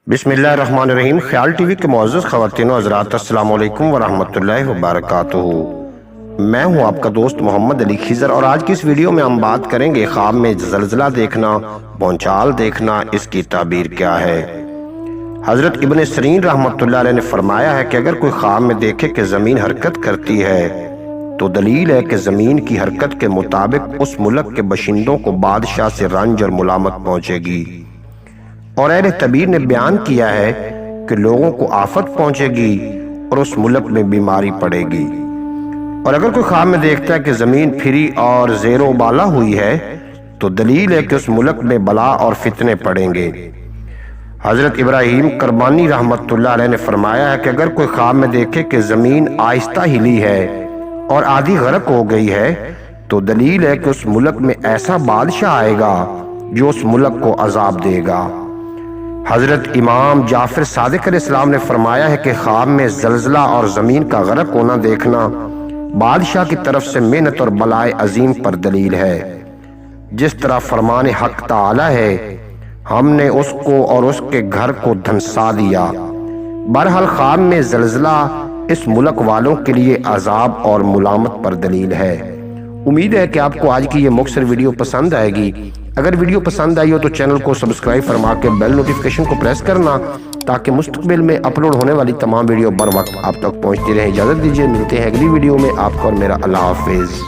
بسم اللہ الرحمن الرحیم۔ خیال ٹی وی کے معزز خواتین و حضرات، السلام علیکم ورحمۃ اللہ وبرکاتہ۔ میں ہوں آپ کا دوست محمد علی خضر، اور آج کی اس ویڈیو میں ہم بات کریں گے خواب میں زلزلہ دیکھنا، بھونچال دیکھنا، اس کی تعبیر کیا ہے۔ حضرت ابن سیرین رحمۃ اللہ علیہ نے فرمایا ہے کہ اگر کوئی خواب میں دیکھے کہ زمین حرکت کرتی ہے تو دلیل ہے کہ زمین کی حرکت کے مطابق اس ملک کے باشندوں کو بادشاہ سے رنج اور ملامت پہنچے گی، اور اہل تعبیر نے بیان کیا ہے کہ لوگوں کو آفت پہنچے گی اور اس ملک میں بیماری پڑے گی۔ اور اگر کوئی خواب میں دیکھتا ہے کہ زمین پھری اور زیر و بالا ہوئی ہے تو دلیل ہے کہ اس ملک میں بلا اور فتنے پڑیں گے۔ حضرت ابراہیم کربانی رحمت اللہ علیہ نے فرمایا ہے کہ اگر کوئی خواب میں دیکھے کہ زمین آہستہ ہلی ہے اور آدھی غرق ہو گئی ہے تو دلیل ہے کہ اس ملک میں ایسا بادشاہ آئے گا جو اس ملک کو عذاب دے گا۔ حضرت امام جعفر صادق علیہ السلام نے فرمایا ہے کہ خواب میں زلزلہ اور زمین کا غرق ہونا دیکھنا بادشاہ کی طرف سے محنت اور بلائے عظیم پر دلیل ہے۔ جس طرح فرمان حق تعالی ہے، ہم نے اس کو اور اس کے گھر کو دھنسا دیا۔ بہرحال خواب میں زلزلہ اس ملک والوں کے لیے عذاب اور ملامت پر دلیل ہے۔ امید ہے کہ آپ کو آج کی یہ مختصر ویڈیو پسند آئے گی۔ اگر ویڈیو پسند آئی ہو تو چینل کو سبسکرائب فرما کے بیل نوٹیفیکیشن کو پریس کرنا تاکہ مستقبل میں اپلوڈ ہونے والی تمام ویڈیو بر وقت آپ تک پہنچتی رہیں۔ اجازت دیجیے، ملتے ہیں اگلی ویڈیو میں۔ آپ کو اور میرا اللہ حافظ۔